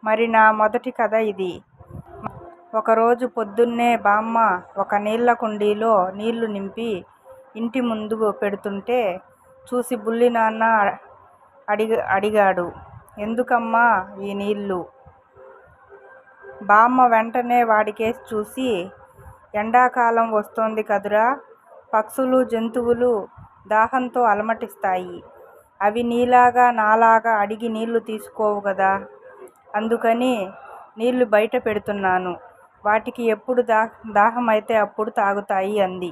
మరి నా మొదటి కథ ఇది. ఒకరోజు పొద్దున్నే బామ్మ ఒక నీళ్ళ కుండీలో నీళ్లు నింపి ఇంటి ముందు పెడుతుంటే చూసి బుల్లి నాన్న అడిగాడు, ఎందుకమ్మా ఈ నీళ్ళు? బామ్మ వెంటనే వాడికేసి చూసి, ఎండాకాలం వస్తోంది కదురా, పక్షులు జంతువులు దాహంతో అలమటిస్తాయి. అవి నీలాగా నాలాగా అడిగి నీళ్లు తీసుకోవు కదా, అందుకని నీళ్లు బయట పెడుతున్నాను. వాటికి ఎప్పుడు దాహమైతే అప్పుడు తాగుతాయి అంది.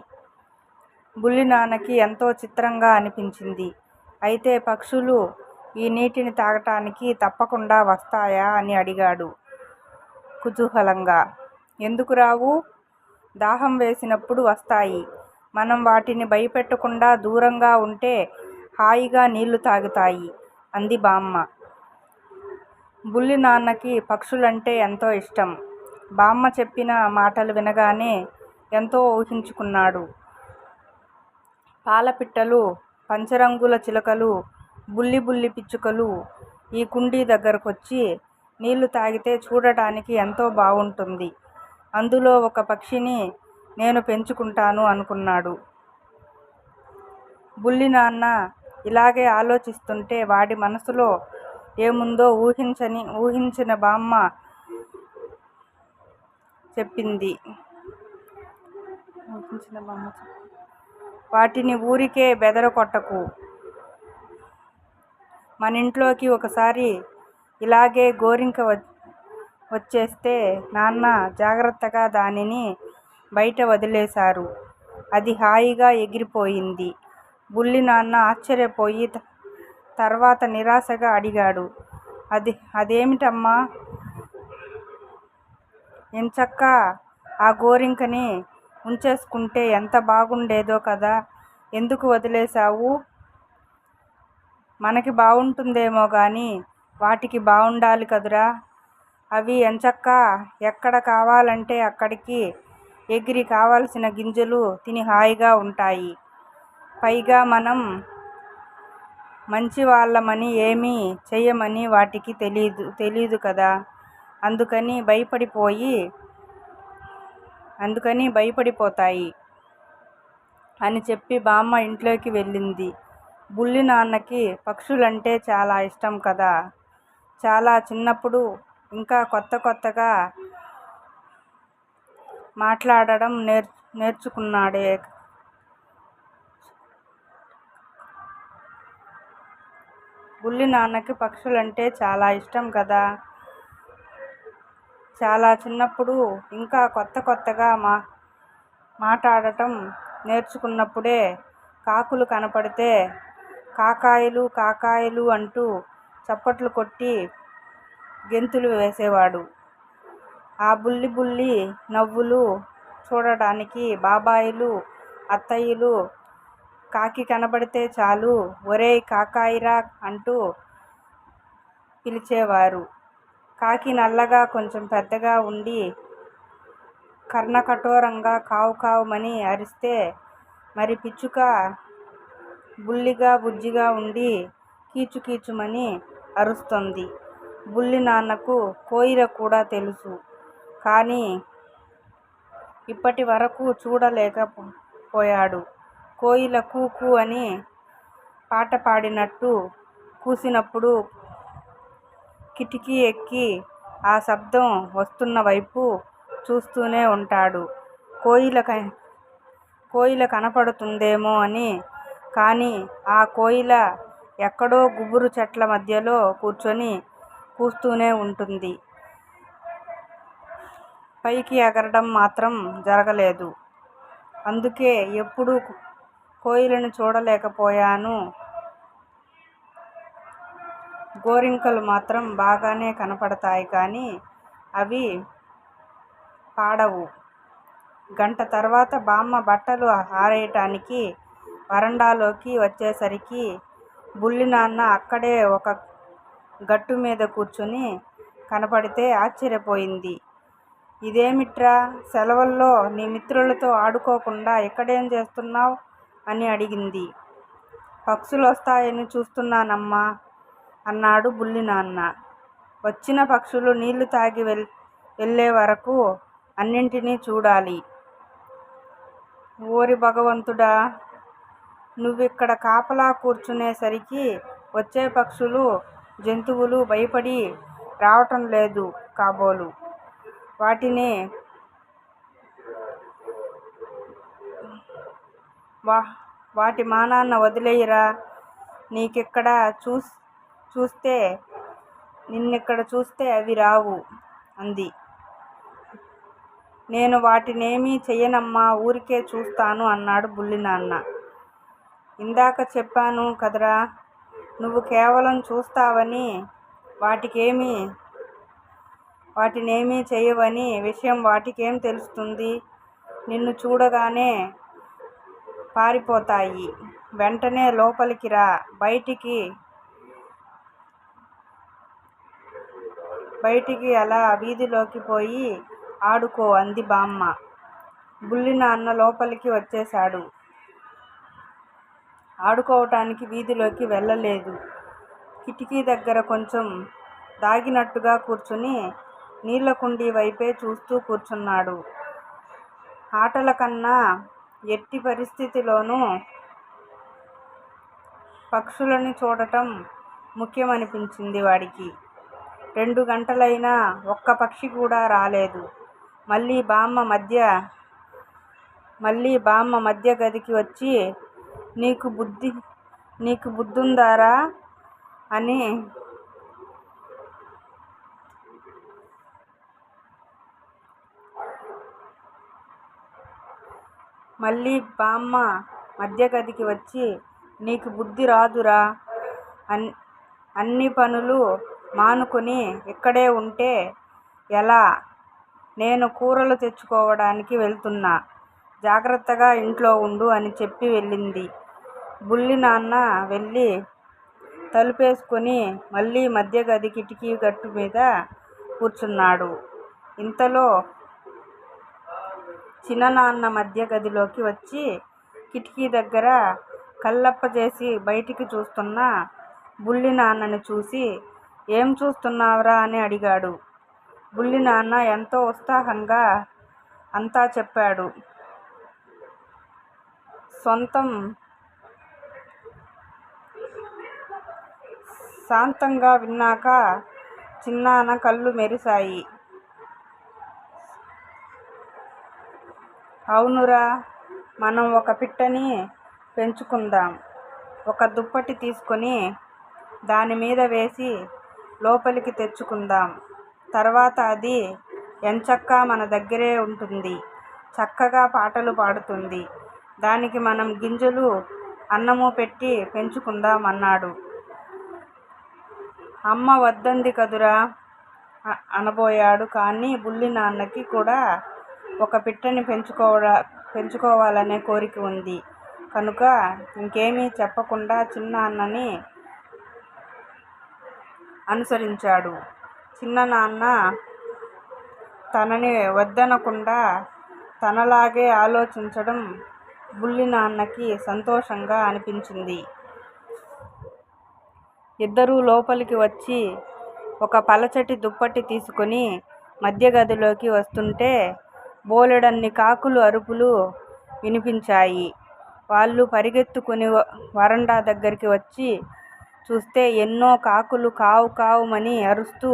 బుల్లి నాన్నకి ఎంతో చిత్రంగా అనిపించింది. అయితే పక్షులు ఈ నీటిని తాగటానికి తప్పకుండా వస్తాయా అని అడిగాడు కుతూహలంగా. ఎందుకు రావు? దాహం వేసినప్పుడు వస్తాయి. మనం వాటిని భయపెట్టకుండా దూరంగా ఉంటే హాయిగా నీళ్లు తాగుతాయి అంది బామ్మ. బుల్లి నాన్నకి పక్షులంటే ఎంతో ఇష్టం. బామ్మ చెప్పిన మాటలు వినగానే ఎంతో ఊహించుకున్నాడు. పాలపిట్టలు, పంచరంగుల చిలుకలు, బుల్లి బుల్లి పిచ్చుకలు ఈ కుండీ దగ్గరకొచ్చి నీళ్లు తాగితే చూడటానికి ఎంతో బావుంటుంది. అందులో ఒక పక్షిని నేను పెంచుకుంటాను అనుకున్నాడు. బుల్లి నాన్న ఇలాగే ఆలోచిస్తుంటే వాడి మనసులో ఏముందో ఊహించిన బామ్మ చెప్పింది. వాటిని ఊరికే బెదరగొట్టకు. మనింట్లోకి ఒకసారి ఇలాగే గోరింక వచ్చేస్తే నాన్న జాగ్రత్తగా దానిని బయట వదిలేశారు. అది హాయిగా ఎగిరిపోయింది. బుల్లి నాన్న ఆశ్చర్యపోయి తర్వాత నిరాశగా అడిగాడు, అదేమిటమ్మా? ఎంచక్కా ఆ గోరింకని ఉంచేసుకుంటే ఎంత బాగుండేదో కదా, ఎందుకు వదిలేశావు? మనకి బావుంటుందేమో గాని వాటికి బావుండాలి కదురా. అవి ఎంచక్కా ఎక్కడ కావాలంటే అక్కడికి ఎగిరి కావలసిన గింజలు తిని హాయిగా ఉంటాయి. పైగా మనం మంచివాళ్ళమని ఏమీ చెయ్యమని వాటికి తెలీదు కదా, అందుకని భయపడిపోతాయి అని చెప్పి బామ్మ ఇంట్లోకి వెళ్ళింది. బుల్లి నాన్నకి పక్షులంటే చాలా ఇష్టం కదా. చాలా చిన్నప్పుడు ఇంకా కొత్తగా మాట్లాడడం నేర్చుకున్నాడే. బుల్లి నాన్నకి పక్షులంటే చాలా ఇష్టం కదా. చాలా చిన్నప్పుడు ఇంకా కొత్తగా మాట్లాడటం నేర్చుకున్నప్పుడే కాకులు కనపడితే కాకాయలు కాకాయలు అంటూ చప్పట్లు కొట్టి గెంతులు వేసేవాడు. ఆ బుల్లి నవ్వులు చూడటానికి బాబాయిలు, అత్తయ్యలు కాకి కనబడితే చాలు ఒరేయ్ కాకాయిరా అంటూ పిలిచేవారు. కాకి నల్లగా కొంచెం పెద్దగా ఉండి కర్ణకఠోరంగా కావు కావుమని అరిస్తే, మరి పిచ్చుక బుల్లిగా బుజ్జిగా ఉండి కీచుకీచుమని అరుస్తుంది. బుల్లి నాన్నకు కోయిల కూడా తెలుసు, కానీ ఇప్పటి వరకు చూడలేకపోయాడు. కోయిల కూకు అని పాట పాడినట్టు కూసినప్పుడు కిటికీ ఎక్కి ఆ శబ్దం వస్తున్న వైపు చూస్తూనే ఉంటాడు. కోయిల కనపడుతుందేమో అని. కానీ ఆ కోయిల ఎక్కడో గుబురు చెట్ల మధ్యలో కూర్చొని కూస్తూనే ఉంటుంది. పైకి ఎగరడం మాత్రం జరగలేదు. అందుకే ఎప్పుడూ కోయిలను చూడలేకపోయాను. గోరింకలు మాత్రం బాగానే కనపడతాయి కానీ అవి పాడవు. గంట తర్వాత బామ్మ బట్టలు ఆరేయటానికి వరండాలోకి వచ్చేసరికి బుల్లి నాన్న అక్కడే ఒక గట్టు మీద కూర్చుని కనపడితే ఆశ్చర్యపోయింది. ఇదేమిట్రా, సెలవుల్లో నీ మిత్రులతో ఆడుకోకుండా ఇక్కడేం చేస్తున్నావ్ అని అడిగింది. పక్షులొస్తాయని చూస్తున్నానమ్మా అన్నాడు బుల్లి నాన్న. వచ్చిన పక్షులు నీళ్లు తాగి వెళ్ళే వరకు అన్నింటినీ చూడాలి. ఓరి భగవంతుడా, నువ్విక్కడ కాపలా కూర్చునేసరికి వచ్చే పక్షులు, జంతువులు భయపడి రావటం లేదు కాబోలు. వాటి మానాన్న వదిలేయరా. నిన్నిక్కడ చూస్తే అవి రావు అంది. నేను వాటినేమీ చెయ్యనమ్మా, ఊరికే చూస్తాను అన్నాడు బుల్లినాన్న. ఇందాక చెప్పాను కదరా, నువ్వు కేవలం చూస్తావని, వాటినేమీ చెయ్యవని విషయం వాటికేం తెలుస్తుంది? నిన్ను చూడగానే పారిపోతాయి. వెంటనే లోపలికి రా, బయటికి అలా వీధిలోకి పోయి ఆడుకో అంది బామ్మ. బుల్లినాన్న లోపలికి వచ్చేశాడు. ఆడుకోవటానికి వీధిలోకి వెళ్ళలేదు. కిటికీ దగ్గర కొంచెం దాగినట్టుగా కూర్చుని నీళ్ల కుండీ వైపే చూస్తూ కూర్చున్నాడు. ఆటల కన్నా ఎట్టి పరిస్థితిలోనూ పక్షులని చూడటం ముఖ్యమనిపించింది వాడికి. 2 గంటలైనా ఒక్క పక్షి కూడా రాలేదు. మళ్ళీ బామ్మ మధ్య గదికి వచ్చి, నీకు బుద్ధుందారా అని నీకు బుద్ధి రాదురా, అన్ని పనులు మానుకుని ఇక్కడే ఉంటే ఎలా? నేను కూరలు తెచ్చుకోవడానికి వెళ్తున్నా, జాగ్రత్తగా ఇంట్లో ఉండు అని చెప్పి వెళ్ళింది. బుల్లినాన్న వెళ్ళి తలుపేసుకుని మళ్ళీ మధ్య గది కిటికీ గట్టు మీద కూర్చున్నాడు. ఇంతలో చిన్ననాన్న మధ్య గదిలోకి వచ్చి కిటికీ దగ్గర కళ్ళప్పజేసి బయటికి చూస్తున్న బుల్లినాన్నని చూసి, ఏం చూస్తున్నావురా అని అడిగాడు. బుల్లినాన్న ఎంతో ఉత్సాహంగా అంతా చెప్పాడు. శాంతంగా విన్నాక చిన్నాన్న కళ్ళు మెరిశాయి. అవునురా, మనం ఒక పిట్టని పెంచుకుందాం. ఒక దుప్పటి తీసుకుని దానిమీద వేసి లోపలికి తెచ్చుకుందాం. తర్వాత అది ఎంచక్కా మన దగ్గరే ఉంటుంది. చక్కగా పాటలు పాడుతుంది. దానికి మనం గింజలు, అన్నము పెట్టి పెంచుకుందాం అన్నాడు. అమ్మ వద్దంది కదురా అనబోయాడు. కానీ బుల్లినాన్నకి కూడా ఒక పిట్టని పెంచుకోవాలనే కోరిక ఉంది కనుక ఇంకేమీ చెప్పకుండా చిన్నాన్నని అనుసరించాడు. చిన్ననాన్న తనని వద్దనకుండా తనలాగే ఆలోచించడం బుల్లినాన్నకి సంతోషంగా అనిపించింది. ఇద్దరూ లోపలికి వచ్చి ఒక పలచటి దుప్పటి తీసుకుని మధ్య గదిలోకి వస్తుంటే బోలెడన్ని కాకులు అరుపులు వినిపించాయి. వాళ్ళు పరిగెత్తుకుని వరండా దగ్గరికి వచ్చి చూస్తే ఎన్నో కాకులు కావు కావుమని అరుస్తూ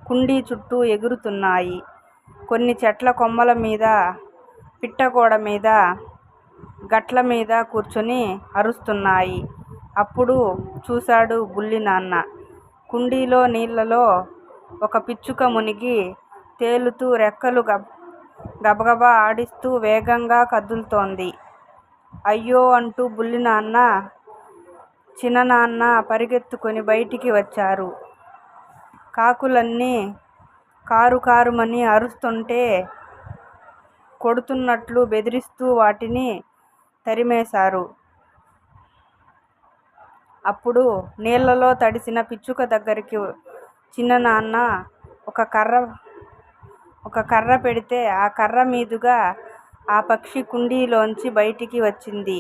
కుండీ చుట్టూ ఎగురుతున్నాయి. కొన్ని చెట్ల కొమ్మల మీద, పిట్టగోడ మీద, గట్ల మీద కూర్చుని అరుస్తున్నాయి. అప్పుడు చూశాడు బుల్లినాన్న. కుండీలో నీళ్లలో ఒక పిచ్చుక మునిగి తేలుతూ రెక్కలు గబగబా ఆడిస్తూ వేగంగా కదులుతోంది. అయ్యో అంటూ బుల్లినాన్న, చిన్ననాన్న పరిగెత్తుకుని బయటికి వచ్చారు. కాకులన్నీ కారుమని అరుస్తుంటే కొడుతున్నట్లు బెదిరిస్తూ వాటిని తరిమేశారు. అప్పుడు నీళ్లలో తడిసిన పిచ్చుక దగ్గరికి చిన్ననాన్న ఒక కర్ర పెడితే ఆ కర్ర మీదుగా ఆ పక్షి కుండీలోంచి బయటికి వచ్చింది.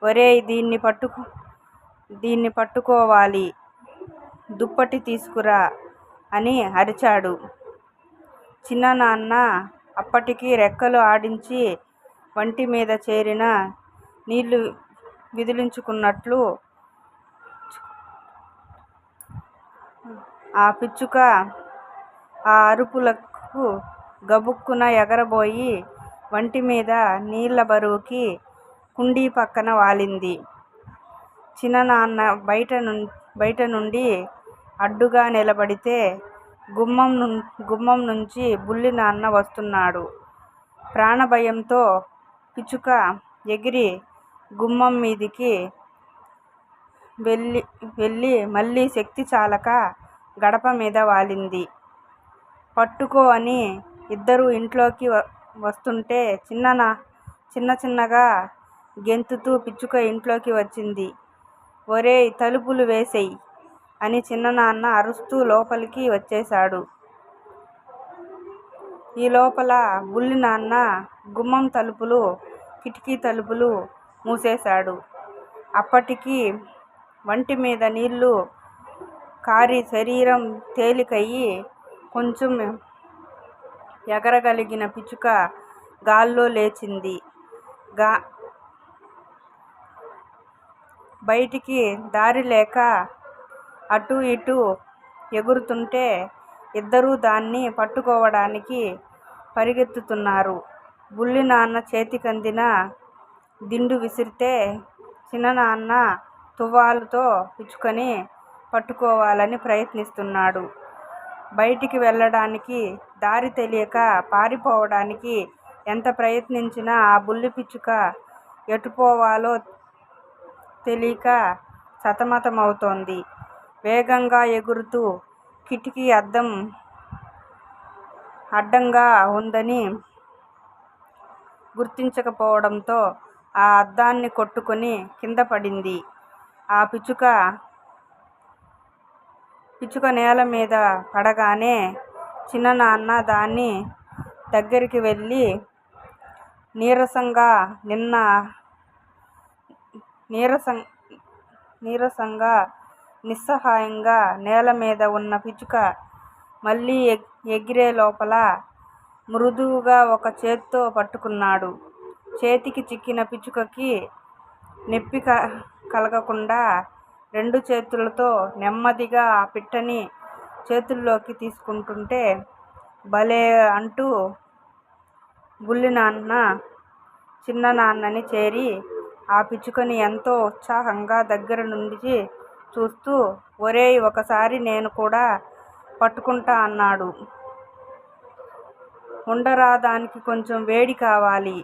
ఒరేయ్, దీన్ని పట్టుకోవాలి, దుప్పటి తీసుకురా అని అరిచాడు. చిన్ననాన్న అప్పటికి రెక్కలు ఆడించి వంటి మీద చేరిన నీళ్లు విదిలించుకున్నట్లు ఆ పిచ్చుక ఆ అరుపులకు గబుక్కున ఎగరబోయి వంటి మీద నీళ్ల బరువుకి కుండీ పక్కన వాలింది. చిన్ననాన్న బయట నుండి అడ్డుగా నిలబడితే గుమ్మం నుంచి బుల్లినాన్న వస్తున్నాడు. ప్రాణభయంతో పిచ్చుక ఎగిరి గుమ్మం మీదికి వెళ్ళి మళ్ళీ శక్తి చాలక గడప మీద వాలింది. పట్టుకో అని ఇద్దరూ ఇంట్లోకి వస్తుంటే చిన్నగా గెంతుతూ పిచ్చుక ఇంట్లోకి వచ్చింది. ఒరేయ్, తలుపులు వేసేయ్ అని చిన్ననాన్న అరుస్తూ లోపలికి వచ్చేశాడు. ఈ లోపల బుల్లినాన్న గుమ్మం తలుపులు, కిటికీ తలుపులు మూసేశాడు. అప్పటికి వంటి మీద నీళ్లు కారి శరీరం తేలికయ్యి కొంచెం ఎగరగలిగిన పిచ్చుక గాల్లో లేచింది. బయటికి దారి లేక అటూ ఇటూ ఎగురుతుంటే ఇద్దరూ దాన్ని పట్టుకోవడానికి పరిగెత్తుతున్నారు. బుల్లినాన్న చేతికందిన దిండు విసిరితే చిన్ననాన్న తువ్వాలుతో పిచ్చుకని పట్టుకోవాలని ప్రయత్నిస్తున్నాడు. బయటికి వెళ్ళడానికి దారి తెలియక పారిపోవడానికి ఎంత ప్రయత్నించినా ఆ బుల్లి పిచ్చుక ఎటుపోవాలో తెలియక సతమతమవుతోంది. వేగంగా ఎగురుతూ కిటికీ అద్దం అడ్డంగా ఉందని గుర్తించకపోవడంతో ఆ అద్దాన్ని కొట్టుకుని కింద పడింది. ఆ పిచ్చుక నేల మీద పడగానే చిన్ననాన్న దాని దగ్గరికి వెళ్ళి నీరసంగా నిస్సహాయంగా నేల మీద ఉన్న పిచ్చుక మళ్ళీ ఎగిరే లోపల మృదువుగా ఒక చేత్తో పట్టుకున్నాడు. చేతికి చిక్కిన పిచ్చుకకి నొప్పి కలగకుండా 2 చేతులతో నెమ్మదిగా ఆ పిట్టని చేతుల్లోకి తీసుకుంటుంటే భలే అంటూ బుల్లినాన్న చిన్ననాన్నని చేరి ఆ పిచ్చుకని ఎంతో ఉత్సాహంగా దగ్గర నుంచి చూస్తూ, ఒరేయ్, ఒకసారి నేను కూడా పట్టుకుంటా అన్నాడు. ఉండరా, దానికి కొంచెం వేడి కావాలి.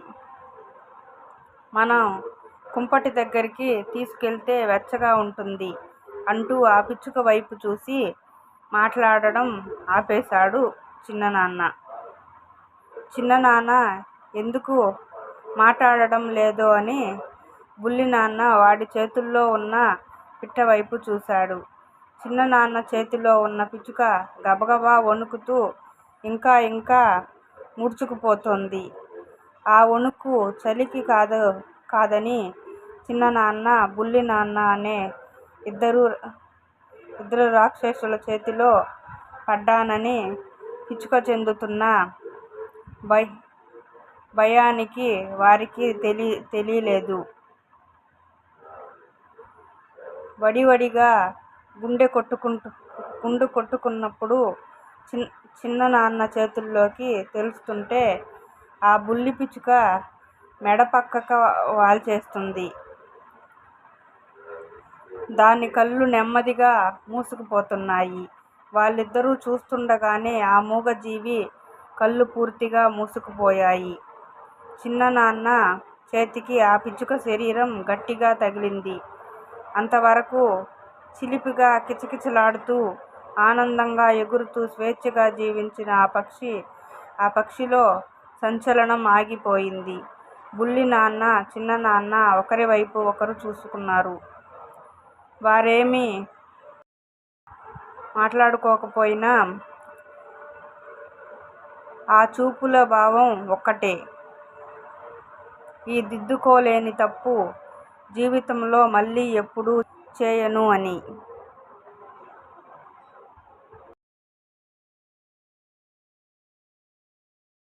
మనం కుంపటి దగ్గరికి తీసుకెళ్తే వెచ్చగా ఉంటుంది అంటూ ఆ పిచ్చుక వైపు చూసి మాట్లాడడం ఆపేశాడు చిన్ననాన్న. చిన్ననాన్న ఎందుకు మాట్లాడడం లేదో అని బుల్లినాన్న వాడి చేతుల్లో ఉన్న పిట్ట వైపు చూశాడు. చిన్ననాన్న చేతిలో ఉన్న పిచ్చుక గబగబా వణుకుతూ ఇంకా ముడుచుకుపోతోంది. ఆ వణుకు చలికి కాదని చిన్ననాన్న, బుల్లినాన్న అనే ఇద్దరు రాక్షసుల చేతిలో పడ్డానని పిచ్చుక చెందుతున్న భయానికి వారికి తెలియలేదు. వడివడిగా గుండె కొట్టుకున్నప్పుడు చిన్ననాన్న చేతుల్లోకి తెలుస్తుంటే ఆ బుల్లి పిచ్చుక మెడ పక్కక వాల్చేస్తుంది. దాని కళ్ళు నెమ్మదిగా మూసుకుపోతున్నాయి. వాళ్ళిద్దరూ చూస్తుండగానే ఆ మూగజీవి కళ్ళు పూర్తిగా మూసుకుపోయాయి. చిన్ననాన్న చేతికి ఆ పిచ్చుక శరీరం గట్టిగా తగిలింది. అంతవరకు చిలిపిగా కిచకిచలాడుతూ ఆనందంగా ఎగురుతూ స్వేచ్ఛగా జీవించిన ఆ పక్షిలో సంచలనం ఆగిపోయింది. బుల్లినాన్న, చిన్ననాన్న ఒకరి వైపు ఒకరు చూసుకున్నారు. వారేమీ మాట్లాడుకోకపోయినా ఆ చూపుల భావం ఒక్కటే, ఈ దిద్దుకోలేని తప్పు జీవితంలో మళ్ళీ ఎప్పుడూ చేయను అని.